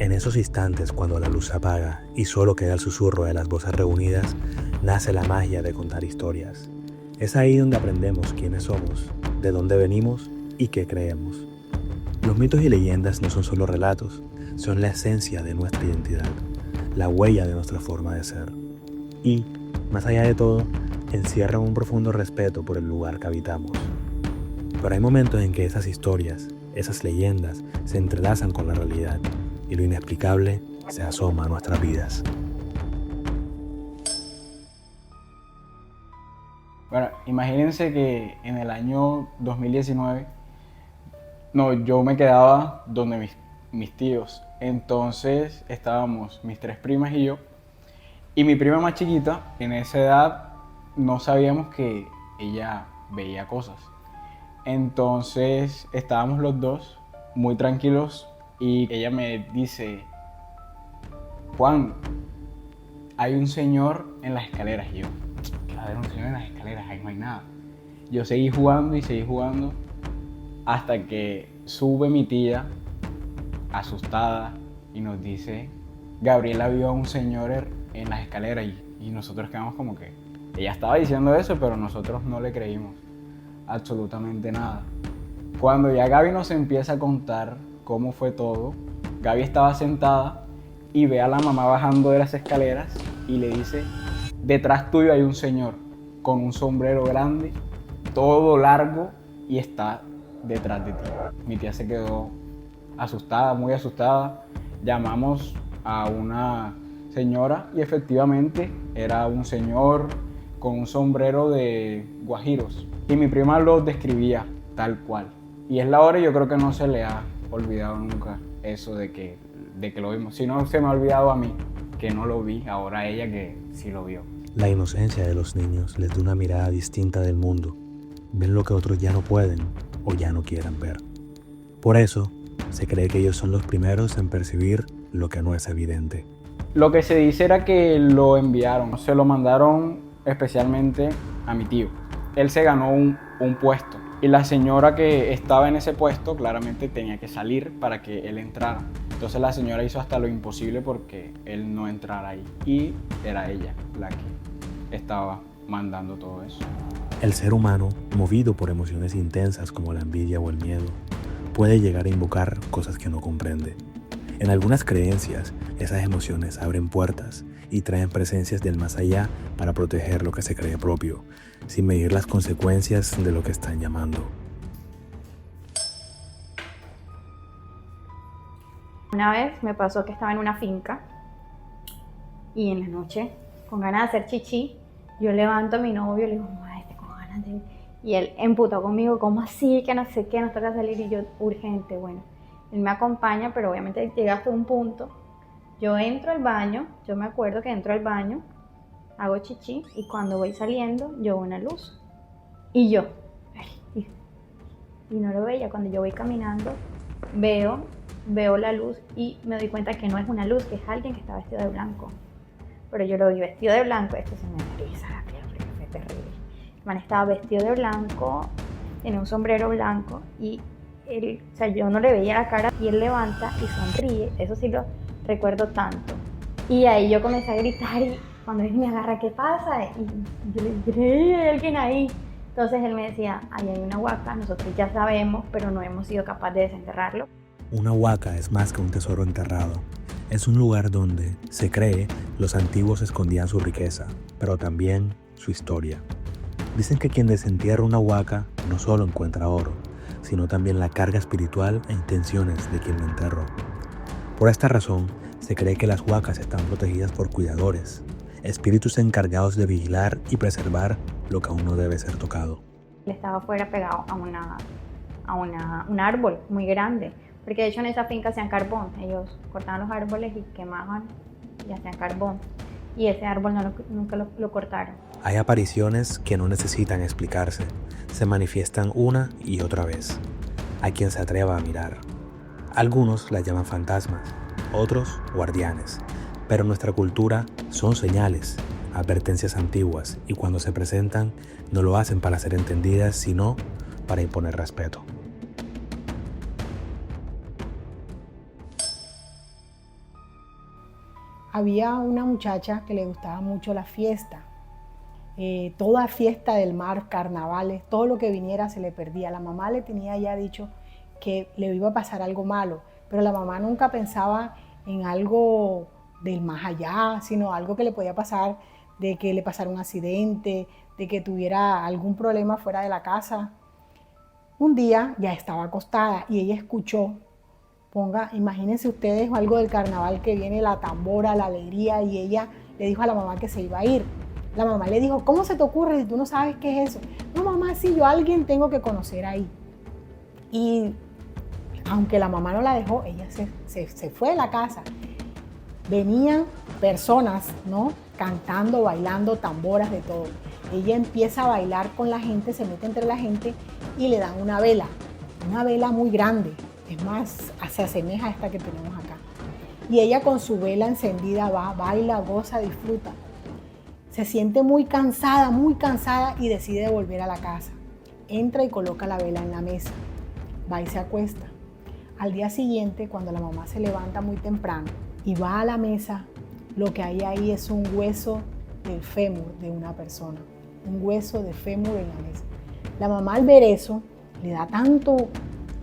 En esos instantes, cuando la luz se apaga y solo queda el susurro de las voces reunidas, nace la magia de contar historias. Es ahí donde aprendemos quiénes somos, de dónde venimos y qué creemos. Los mitos y leyendas no son solo relatos, son la esencia de nuestra identidad, la huella de nuestra forma de ser. Y, más allá de todo, encierran un profundo respeto por el lugar que habitamos. Pero hay momentos en que esas historias, esas leyendas, se entrelazan con la realidad y lo inexplicable se asoma a nuestras vidas. Bueno, imagínense que en el año 2019, yo me quedaba donde mis tíos. Entonces estábamos mis tres primas y yo. Y mi prima más chiquita, en esa edad, no sabíamos que ella veía cosas. Entonces estábamos los dos muy tranquilos y ella me dice: Juan, hay un señor en las escaleras. Y yo, ¿qué va a haber un señor en las escaleras? Ahí no hay nada. Yo seguí jugando y seguí jugando hasta que sube mi tía, asustada, y nos dice: Gabriela vio a un señor en las escaleras. Y nosotros quedamos como que ella estaba diciendo eso, pero nosotros no le creímos absolutamente nada. Cuando ya Gaby nos empieza a contar cómo fue todo, Gaby estaba sentada y ve a la mamá bajando de las escaleras y le dice: detrás tuyo hay un señor con un sombrero grande, todo largo, y está detrás de ti. Mi tía se quedó asustada, muy asustada. Llamamos a una señora y efectivamente era un señor con un sombrero de guajiros. Y mi prima lo describía tal cual. Y es la hora y yo creo que no se le ha olvidado nunca eso de que lo vimos. Si no se me ha olvidado a mí, que no lo vi, ahora ella que sí lo vio. La inocencia de los niños les da una mirada distinta del mundo. Ven lo que otros ya no pueden o ya no quieran ver. Por eso, se cree que ellos son los primeros en percibir lo que no es evidente. Lo que se dice era que lo enviaron, se lo mandaron especialmente a mi tío. Él se ganó un puesto y la señora que estaba en ese puesto claramente tenía que salir para que él entrara. Entonces la señora hizo hasta lo imposible porque él no entrara ahí, y era ella la que estaba mandando todo eso. El ser humano, movido por emociones intensas como la envidia o el miedo, puede llegar a invocar cosas que no comprende. En algunas creencias, esas emociones abren puertas y traen presencias del más allá para proteger lo que se cree propio, sin medir las consecuencias de lo que están llamando. Una vez me pasó que estaba en una finca y en la noche, con ganas de hacer chichi, yo levanto a mi novio y le digo: "Ay, con ganas de..." Y él emputó conmigo: "¿Cómo así? Que no sé qué, nos toca salir." Y yo: "Urgente." Bueno, él me acompaña, pero obviamente llega hasta un punto. Yo entro al baño, yo me acuerdo que entro al baño, hago chichi y cuando voy saliendo, yo veo una luz. Y yo, y no lo veía. Cuando yo voy caminando, veo la luz y me doy cuenta que no es una luz, que es alguien que está vestido de blanco. Pero yo lo vi vestido de blanco, esto se me eriza la piel porque fue terrible. El man estaba vestido de blanco, tenía un sombrero blanco y él, o sea, yo no le veía la cara y él levanta y sonríe. Eso sí lo recuerdo tanto. Y ahí yo comencé a gritar y cuando él me agarra: "¿Qué pasa?" Y yo le dije: "Hay alguien ahí." Entonces él me decía: "Ahí hay una huaca, nosotros ya sabemos, pero no hemos sido capaces de desenterrarlo." Una huaca es más que un tesoro enterrado. Es un lugar donde, se cree, los antiguos escondían su riqueza, pero también su historia. Dicen que quien desentierra una huaca no solo encuentra oro, sino también la carga espiritual e intenciones de quien lo enterró. Por esta razón, se cree que las huacas están protegidas por cuidadores, espíritus encargados de vigilar y preservar lo que aún no debe ser tocado. Él estaba afuera pegado a un árbol muy grande, porque de hecho en esa finca hacían carbón. Ellos cortaban los árboles y quemaban y hacían carbón. Y ese árbol nunca lo cortaron. Hay apariciones que no necesitan explicarse, se manifiestan una y otra vez. Hay quien se atreva a mirar. Algunos las llaman fantasmas, otros guardianes, pero en nuestra cultura son señales, advertencias antiguas, y cuando se presentan no lo hacen para ser entendidas, sino para imponer respeto. Había una muchacha que le gustaba mucho la fiesta. Toda fiesta del mar, carnavales, todo lo que viniera se le perdía. La mamá le tenía ya dicho que le iba a pasar algo malo, pero la mamá nunca pensaba en algo del más allá, sino algo que le podía pasar, de que le pasara un accidente, de que tuviera algún problema fuera de la casa. Un día ya estaba acostada y ella escuchó, imagínense ustedes algo del carnaval que viene, la tambora, la alegría, y ella le dijo a la mamá que se iba a ir. La mamá le dijo, ¿cómo se te ocurre si tú no sabes qué es eso? No, mamá, sí, yo a alguien tengo que conocer ahí. Y aunque la mamá no la dejó, ella se fue de la casa. Venían personas, ¿no? Cantando, bailando, tamboras, de todo. Ella empieza a bailar con la gente, se mete entre la gente y le dan una vela muy grande. Es más, se asemeja a esta que tenemos acá. Y ella con su vela encendida va, baila, goza, disfruta. Se siente muy cansada y decide volver a la casa. Entra y coloca la vela en la mesa. Va y se acuesta. Al día siguiente, cuando la mamá se levanta muy temprano y va a la mesa, lo que hay ahí es un hueso del fémur de una persona. Un hueso de fémur en la mesa. La mamá al ver eso le da tanto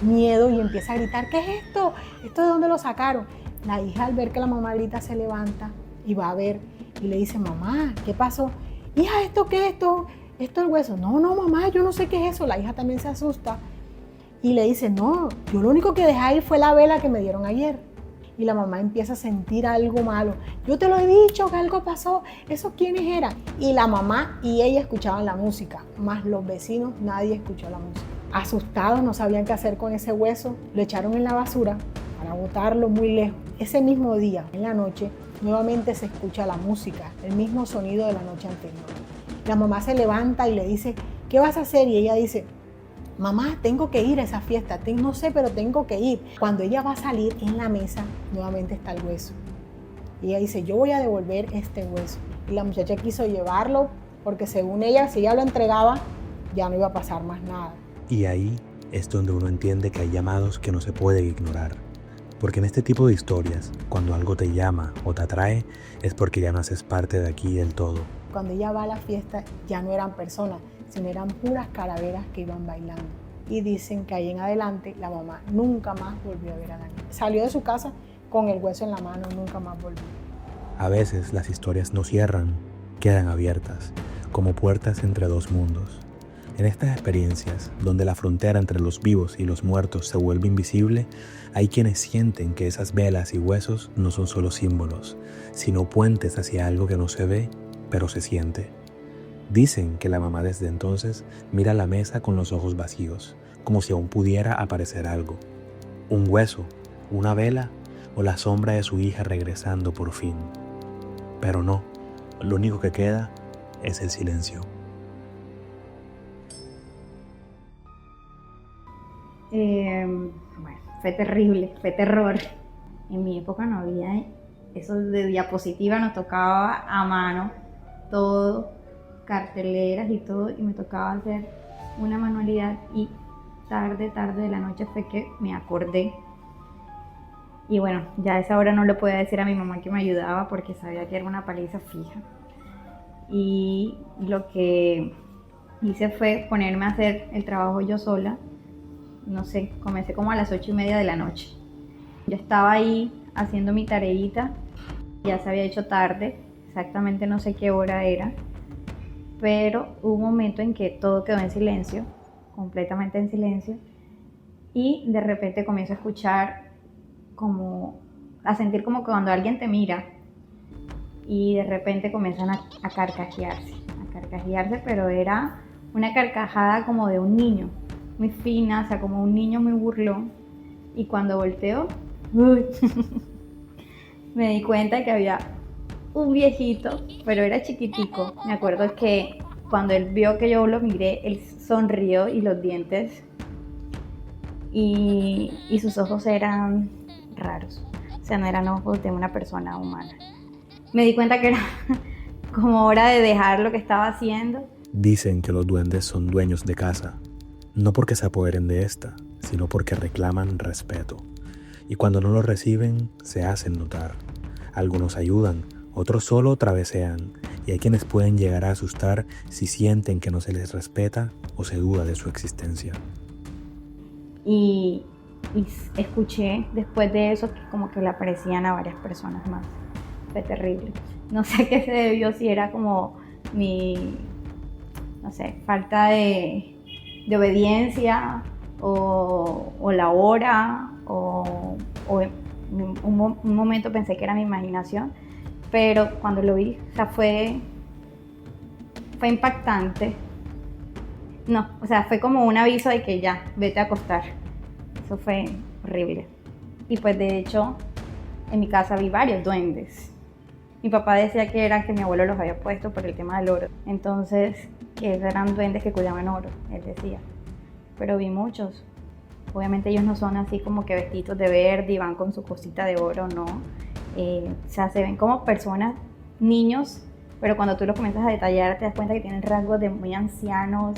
miedo y empieza a gritar, ¿qué es esto? ¿Esto de dónde lo sacaron? La hija al ver que la mamá grita se levanta y va a ver y le dice, mamá, ¿qué pasó? Hija, ¿esto qué es esto? ¿Esto es el hueso? No, mamá, yo no sé qué es eso. La hija también se asusta y le dice, no, yo lo único que dejé ahí fue la vela que me dieron ayer. Y la mamá empieza a sentir algo malo. Yo te lo he dicho, que algo pasó. ¿Esos quiénes eran? Y la mamá y ella escuchaban la música, más los vecinos, nadie escuchó la música. Asustados, no sabían qué hacer con ese hueso, lo echaron en la basura para botarlo muy lejos. Ese mismo día, en la noche, nuevamente se escucha la música, el mismo sonido de la noche anterior. La mamá se levanta y le dice, ¿qué vas a hacer? Y ella dice, mamá, tengo que ir a esa fiesta, no sé, pero tengo que ir. Cuando ella va a salir, en la mesa nuevamente está el hueso. Y ella dice, yo voy a devolver este hueso. Y la muchacha quiso llevarlo porque según ella, si ella lo entregaba, ya no iba a pasar más nada. Y ahí es donde uno entiende que hay llamados que no se pueden ignorar. Porque en este tipo de historias, cuando algo te llama o te atrae, es porque ya no haces parte de aquí del todo. Cuando ella va a la fiesta, ya no eran personas, sino eran puras calaveras que iban bailando. Y dicen que ahí en adelante la mamá nunca más volvió a ver a la niña. Salió de su casa con el hueso en la mano, nunca más volvió. A veces las historias no cierran, quedan abiertas, como puertas entre dos mundos. En estas experiencias, donde la frontera entre los vivos y los muertos se vuelve invisible, hay quienes sienten que esas velas y huesos no son solo símbolos, sino puentes hacia algo que no se ve, pero se siente. Dicen que la mamá desde entonces mira la mesa con los ojos vacíos, como si aún pudiera aparecer algo. Un hueso, una vela o la sombra de su hija regresando por fin. Pero no, lo único que queda es el silencio. Bueno, fue terrible, fue terror. En mi época no había eso de diapositiva, nos tocaba a mano todo, carteleras y todo, y me tocaba hacer una manualidad y tarde de la noche fue que me acordé. Y bueno, ya a esa hora no le podía decir a mi mamá que me ayudaba porque sabía que era una paliza fija. Y lo que hice fue ponerme a hacer el trabajo yo sola. No sé, comencé como a las 8:30 de la noche. Yo estaba ahí haciendo mi tareita, ya se había hecho tarde, exactamente no sé qué hora era, pero hubo un momento en que todo quedó en silencio, completamente en silencio, y de repente comienzo a escuchar a sentir como que cuando alguien te mira, y de repente comienzan a carcajearse, pero era una carcajada como de un niño, muy fina, o sea, como un niño muy burlón. Y cuando volteo, me di cuenta que había un viejito, pero era chiquitico. Me acuerdo que cuando él vio que yo lo miré, él sonrió y los dientes y sus ojos eran raros. O sea, no eran ojos de una persona humana. Me di cuenta que era como hora de dejar lo que estaba haciendo. Dicen que los duendes son dueños de casa. No porque se apoderen de esta, sino porque reclaman respeto. Y cuando no lo reciben, se hacen notar. Algunos ayudan, otros solo travesean, y hay quienes pueden llegar a asustar si sienten que no se les respeta o se duda de su existencia. Y escuché después de eso que como que le aparecían a varias personas más. Fue terrible. No sé a qué se debió, si era como mi, no sé, falta de obediencia o la hora o un momento pensé que era mi imaginación, pero cuando lo vi, o sea, fue impactante. No, o sea, fue como un aviso de que ya, vete a acostar. Eso fue horrible. Y pues de hecho, en mi casa vi varios duendes. Mi papá decía que eran que mi abuelo los había puesto por el tema del oro. Entonces, que eran duendes que cuidaban oro, él decía. Pero vi muchos. Obviamente ellos no son así como que vestidos de verde y van con su cosita de oro, no. O sea, se ven como personas, niños, pero cuando tú los comienzas a detallar te das cuenta que tienen rasgos de muy ancianos.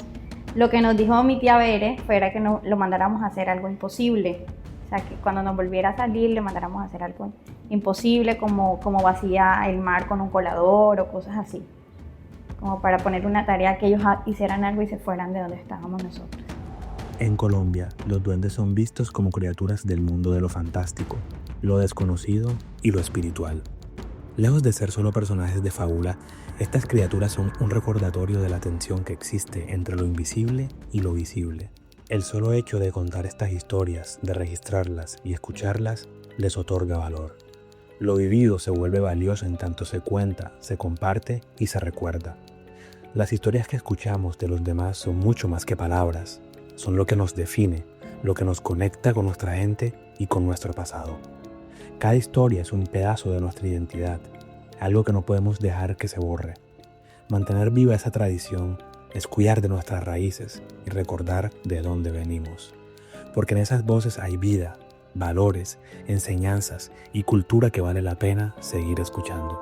Lo que nos dijo mi tía Bere fuera que lo mandáramos a hacer algo imposible. O sea, que cuando nos volviera a salir le mandáramos a hacer algo imposible, como vacía el mar con un colador o cosas así. Como para poner una tarea que ellos hicieran algo y se fueran de donde estábamos nosotros. En Colombia, los duendes son vistos como criaturas del mundo de lo fantástico, lo desconocido y lo espiritual. Lejos de ser solo personajes de fábula, estas criaturas son un recordatorio de la tensión que existe entre lo invisible y lo visible. El solo hecho de contar estas historias, de registrarlas y escucharlas, les otorga valor. Lo vivido se vuelve valioso en tanto se cuenta, se comparte y se recuerda. Las historias que escuchamos de los demás son mucho más que palabras. Son lo que nos define, lo que nos conecta con nuestra gente y con nuestro pasado. Cada historia es un pedazo de nuestra identidad, algo que no podemos dejar que se borre. Mantener viva esa tradición es cuidar de nuestras raíces y recordar de dónde venimos. Porque en esas voces hay vida, valores, enseñanzas y cultura que vale la pena seguir escuchando.